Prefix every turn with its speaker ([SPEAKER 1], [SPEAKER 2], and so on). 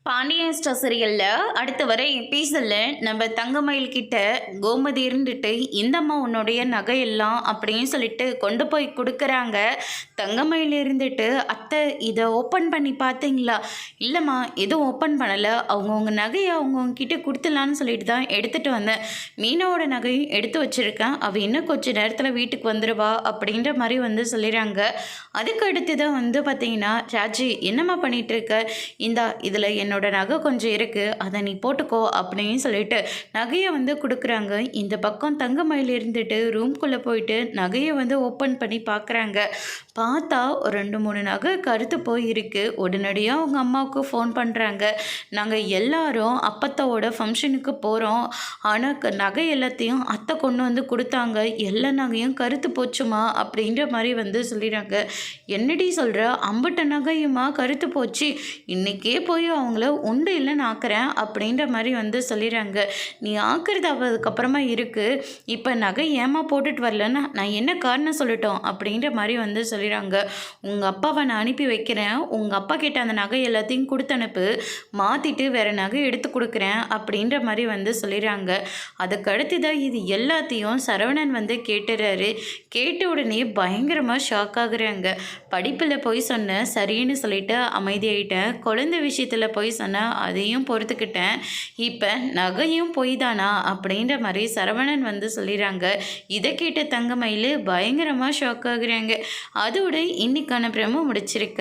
[SPEAKER 1] Pandian star சீரியல்ல அடுத்து வர எபிசோடில் நம்ம தங்கமயில் கிட்ட கோமதி இருந்துட்டு இந்தம்மா உன்னுடைய நகையெல்லாம் அப்படின்னு சொல்லிட்டு கொண்டு போய் கொடுக்குறாங்க. தங்கமயில் இருந்துட்டு அத்தை இதை ஓப்பன் பண்ணி பார்த்தீங்களா? இல்லைம்மா எதுவும் ஓப்பன் பண்ணலை, அவங்கவுங்க நகையை அவங்கவுங்க கிட்ட கொடுத்துலான்னு சொல்லிட்டு தான் எடுத்துகிட்டு வந்தேன். மீனாவோட நகையும் எடுத்து வச்சுருக்கேன், அவள் இன்னும் கொஞ்சம் நேரத்தில் வீட்டுக்கு வந்துடுவா அப்படின்ற மாதிரி வந்து சொல்லிடுறாங்க. அதுக்கு அடுத்து தான் வந்து பார்த்தீங்கன்னா ராஜி என்னம்மா பண்ணிகிட்டு இருக்க, இந்தா இதில் என்னோட நகை கொஞ்சம் இருக்குது, அதை நீ போட்டுக்கோ அப்படின்னு சொல்லிட்டு நகையை வந்து கொடுக்குறாங்க. இந்த பக்கம் தங்கமயில் இருந்துட்டு ரூம்குள்ளே போயிட்டு நகையை வந்து ஓப்பன் பண்ணி பார்க்குறாங்க. பார்த்தா ஒரு 2-3 நகை கருத்து போயிருக்கு. உடனடியாக அவங்க அம்மாவுக்கு ஃபோன் பண்ணுறாங்க. நாங்கள் எல்லாரும் அப்பத்தாவோட ஃபங்க்ஷனுக்கு போகிறோம், ஆனால் நகை எல்லாத்தையும் அத்தை கொண்டு வந்து கொடுத்தாங்க, எல்லா நகையும் கருத்து போச்சுமா அப்படின்ற மாதிரி வந்து சொல்லிடுறாங்க. என்னடி சொல்கிற, அம்பட்ட நகையுமா கருத்து போச்சு, இன்றைக்கே போய் அவங்கள உண்டு இல்லைன்னு ஆக்குறேன் அப்படின்ற மாதிரி வந்து சொல்லிடுறாங்க. நீ ஆக்குறது அதுக்கப்புறமா இருக்குது, இப்போ நகை ஏமா போட்டுட்டு வரலன்னு நான் என்ன காரணம் சொல்லட்டும் அப்படின்ற மாதிரி வந்து சொல்லிடுறாங்க. உங்கள் அப்பாவை நான் அனுப்பி வைக்கிறேன், உங்கள் அப்பா கிட்ட அந்த நகை எல்லாத்தையும் கொடுத்து அனுப்பு, மாற்றிட்டு வேறு நகை எடுத்து கொடுக்குறேன் அப்படின்ற மாதிரி வந்து சொல்லிடுறாங்க. அதுக்கடுத்து தான் இது எல்லாத்தையும் சரவணன் வந்து கேட்டுறாரு. கேட்ட உடனே பயங்கரமாக ஷாக் ஆகுறாங்க. படிப்பில் போய் சொன்னேன் சரின்னு சொல்லிட்டு அமைதியாயிட்டேன், குழந்தை விஷயத்தில் போய் சொன்னேன் அதையும் பொறுத்துக்கிட்டேன், இப்போ நகையும் போய் தானா அப்படின்ற மாதிரி சரவணன் வந்து சொல்லிடுறாங்க. இதை கேட்ட தங்கமயில் பயங்கரமாக ஷாக் ஆகுறாங்க. அதோட இன்னைக்கான பிரமோ முடிச்சிருக்க.